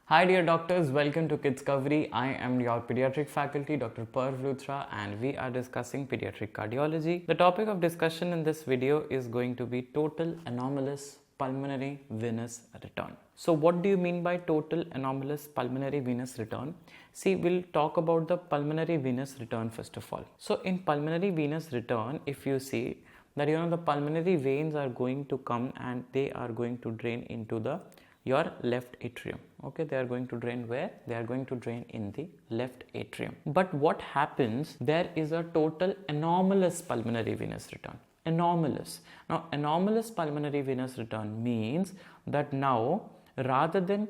Hi dear doctors, welcome to 𝗲𝗵𝗵𝗺. I am your pediatric faculty, Dr. 𝗲𝗵𝗺𝗺, and we are discussing pediatric cardiology. The topic of discussion in this video is going to be total anomalous pulmonary venous return. So what do you mean by total anomalous pulmonary venous return? See, we'll talk about the pulmonary venous return first of all. So in pulmonary venous return, if you see that the pulmonary veins are going to come and they are going to drain into your left atrium. Okay, they are going to drain where? They are going to drain in the left atrium. But what happens? There is a total anomalous pulmonary venous return. Anomalous. Now, anomalous pulmonary venous return means that now rather than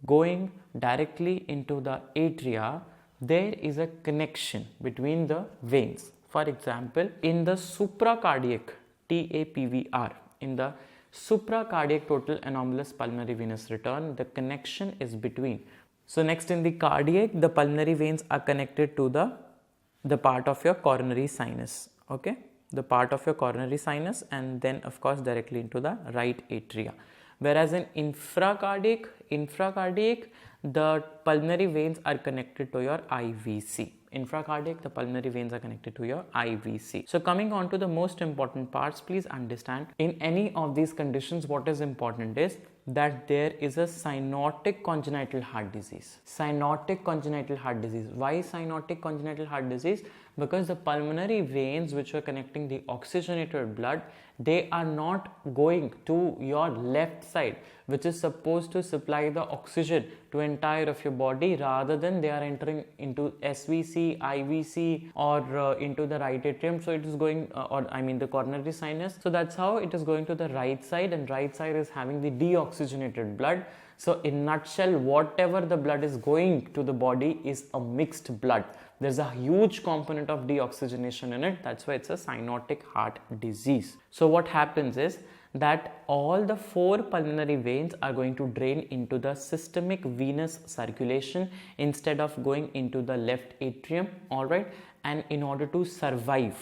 going directly into the atria, there is a connection between the veins. For example, in the supracardiac TAPVR, in the supracardiac total anomalous pulmonary venous return, the connection is between. So next, in the cardiac, the pulmonary veins are connected to the part of your coronary sinus. Okay, the part of your coronary sinus, and then of course directly into the right atria. Whereas in infracardiac, the pulmonary veins are connected to your IVC. Infracardiac, the pulmonary veins are connected to your IVC. So coming on to the most important parts, please understand, in any of these conditions, what is important is that there is a cyanotic congenital heart disease. Cyanotic congenital heart disease. Why cyanotic congenital heart disease? Because the pulmonary veins which are connecting the oxygenated blood, they are not going to your left side, which is supposed to supply the oxygen to entire of your body, rather than they are entering into SVC, IVC, or into the right atrium. So it is going, the coronary sinus. So that's how it is going to the right side, and right side is having the deoxygenated blood. So in nutshell, whatever the blood is going to the body is a mixed blood. There's a huge component of deoxygenation in it. That's why it's a cyanotic heart disease. So what happens is that all the four pulmonary veins are going to drain into the systemic venous circulation instead of going into the left atrium. All right, and in order to survive,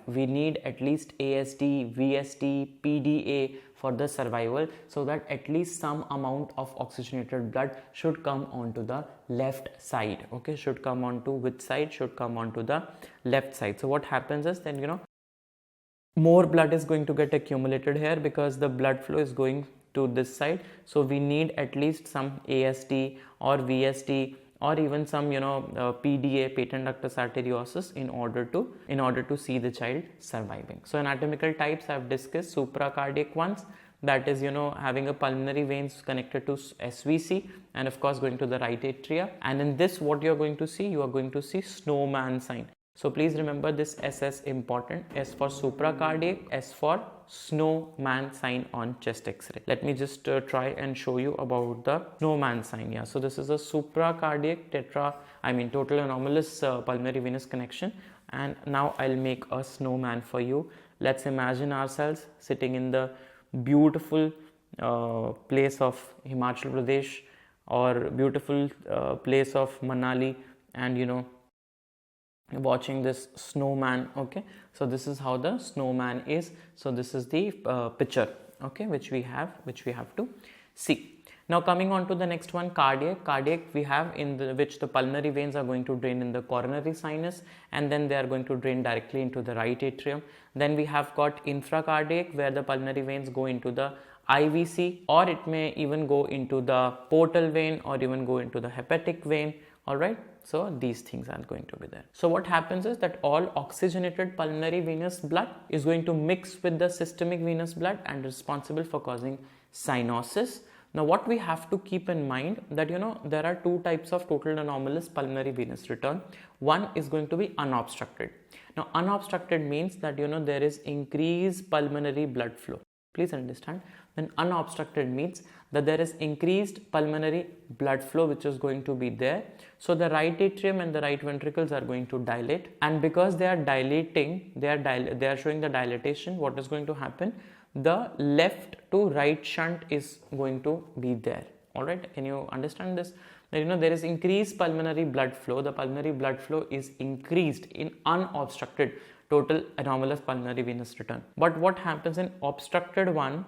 we need at least ASD, VSD, PDA for the survival, so that at least some amount of oxygenated blood should come onto the left side. Okay, should come onto which side? Should come onto the left side. So what happens is then more blood is going to get accumulated here because the blood flow is going to this side. So we need at least some ASD or VSD, or even some PDA, patent ductus arteriosus, in order to see the child surviving. So anatomical types I have discussed. Supracardiac ones, that is having a pulmonary veins connected to SVC, and of course going to the right atria. And in this, what you are going to see? You are going to see Snowman sign. So please remember this SS important. S for supracardiac, S for Snowman sign on chest X-ray. Let me just try and show you about the Snowman sign. Yeah, so this is a supracardiac total anomalous pulmonary venous connection. And now I'll make a snowman for you. Let's imagine ourselves sitting in the beautiful place of Himachal Pradesh, or beautiful place of Manali, and watching this snowman. Okay, so this is how the snowman is. So this is the picture, okay, which we have to see. Now coming on to the next one, cardiac. We have which the pulmonary veins are going to drain in the coronary sinus, and then they are going to drain directly into the right atrium. Then we have got infracardiac, where the pulmonary veins go into the IVC, or it may even go into the portal vein, or even go into the hepatic vein. All right, so these things are going to be there. So what happens is that all oxygenated pulmonary venous blood is going to mix with the systemic venous blood and responsible for causing cyanosis. Now what we have to keep in mind that there are two types of total anomalous pulmonary venous return. One is going to be unobstructed. Now unobstructed means that there is increased pulmonary blood flow. Please understand, then unobstructed means that there is increased pulmonary blood flow which is going to be there. So the right atrium and the right ventricles are going to dilate, and because they are dilating, they are showing the dilatation, what is going to happen? The left to right shunt is going to be there. All right, can you understand this? There is increased pulmonary blood flow. The pulmonary blood flow is increased in unobstructed total anomalous pulmonary venous return. But what happens in obstructed one?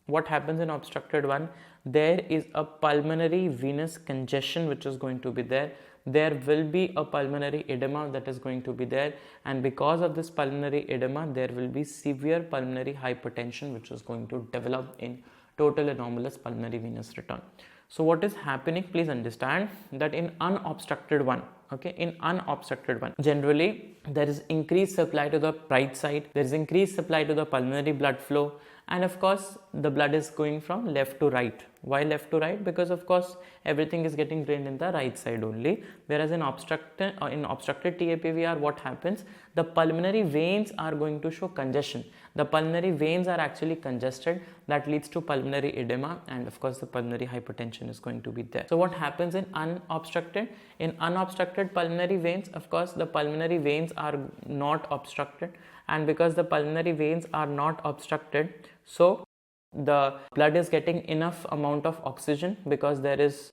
what happens in obstructed one? There is a pulmonary venous congestion which is going to be there. There will be a pulmonary edema that is going to be there, and because of this pulmonary edema there will be severe pulmonary hypertension which is going to develop in total anomalous pulmonary venous return. So what is happening, please understand that in unobstructed one, okay, in unobstructed one, generally there is increased supply to the right side, there is increased supply to the pulmonary blood flow, and of course the blood is going from left to right. Why left to right? Because of course everything is getting drained in the right side only, whereas in obstructed TAPVR, what happens? The pulmonary veins are going to show congestion. The pulmonary veins are actually congested, that leads to pulmonary edema, and of course the pulmonary hypertension is going to be there. So what happens in unobstructed? In unobstructed pulmonary veins, of course the pulmonary veins are not obstructed, and because the pulmonary veins are not obstructed, so the blood is getting enough amount of oxygen because there is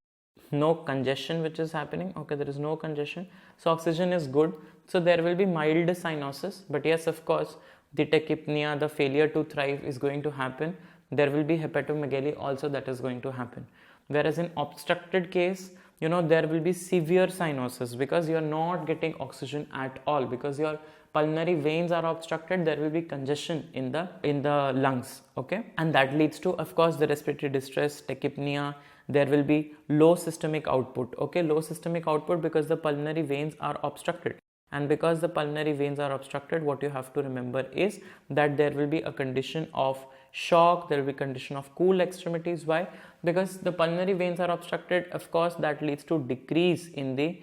no congestion which is happening. Okay, there is no congestion, so oxygen is good, so there will be mild cyanosis, but yes, of course the tachypnea, the failure to thrive is going to happen. There will be hepatomegaly also, that is going to happen. Whereas in obstructed case, there will be severe cyanosis because you are not getting oxygen at all, because your pulmonary veins are obstructed. There will be congestion in the lungs, okay, and that leads to, of course, the respiratory distress, tachypnea. There will be low systemic output, okay, low systemic output because the pulmonary veins are obstructed. And because the pulmonary veins are obstructed, what you have to remember is that there will be a condition of shock, there will be condition of cool extremities. Why? Because the pulmonary veins are obstructed, of course that leads to decrease in the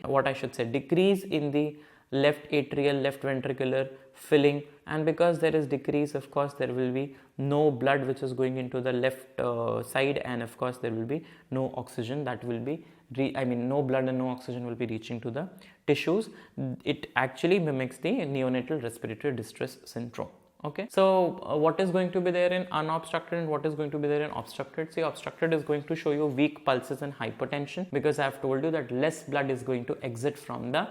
left atrial, left ventricular filling, and because there is decrease, of course there will be no blood which is going into the left side, and of course there will be no oxygen that will be no blood and no oxygen will be reaching to the tissues. It actually mimics the neonatal respiratory distress syndrome. Okay, so what is going to be there in unobstructed and what is going to be there in obstructed? See, obstructed is going to show you weak pulses and hypertension, because I have told you that less blood is going to exit from the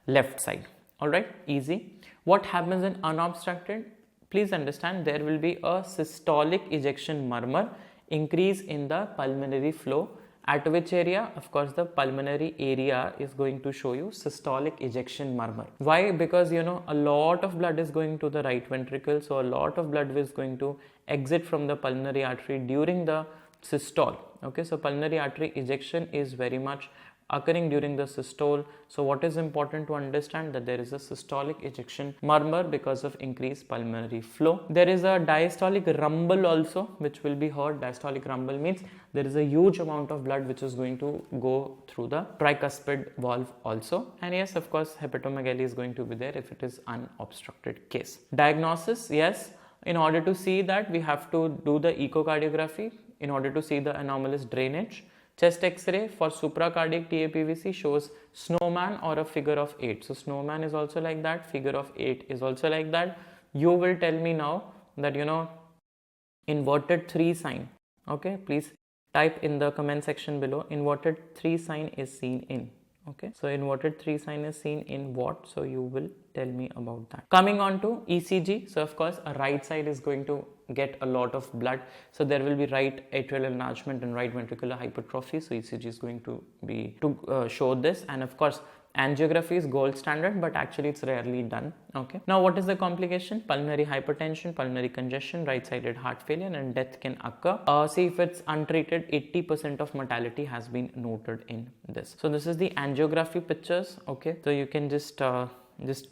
left side. All right, easy. What happens in unobstructed? Please understand, there will be a systolic ejection murmur, increase in the pulmonary flow. At which area? Of course, the pulmonary area is going to show you systolic ejection murmur. Why? Because a lot of blood is going to the right ventricle, so a lot of blood is going to exit from the pulmonary artery during the systole. Okay, so pulmonary artery ejection is very much occurring during the systole. So what is important to understand, that there is a systolic ejection murmur because of increased pulmonary flow. There is a diastolic rumble also which will be heard. Diastolic rumble means there is a huge amount of blood which is going to go through the tricuspid valve also. And yes, of course, hepatomegaly is going to be there if it is unobstructed case. Diagnosis, yes, in order to see that, we have to do the echocardiography in order to see the anomalous drainage. Chest X-ray for supracardiac TAPVC shows snowman or a figure of 8. So snowman is also like that, figure of 8 is also like that. You will tell me now that inverted 3 sign. Okay, please type in the comment section below, inverted 3 sign is seen in. Okay, so inverted 3 sign is seen in what? So you will tell me about that. Coming on to ECG. So of course a right side is going to get a lot of blood, so there will be right atrial enlargement and right ventricular hypertrophy. So ECG is going to be show this, and of course angiography is gold standard, but actually it's rarely done. Okay, now what is the complication? Pulmonary hypertension, pulmonary congestion, right-sided heart failure, and death can occur. See, if it's untreated, 80% of mortality has been noted in this. So this is the angiography pictures. Okay, so you can just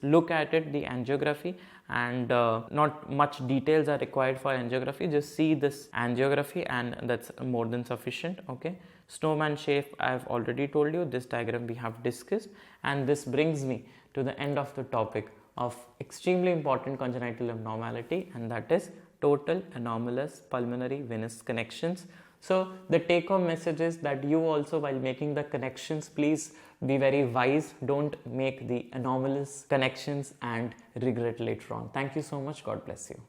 look at it, the angiography, and not much details are required for angiography. Just see this angiography and that's more than sufficient. Okay, snowman shape I have already told you, this diagram we have discussed, and this brings me to the end of the topic of extremely important congenital abnormality, and that is total anomalous pulmonary venous connections. So the take home message is that you also, while making the connections, please be very wise. Don't make the anomalous connections and regret later on. Thank you so much. God bless you.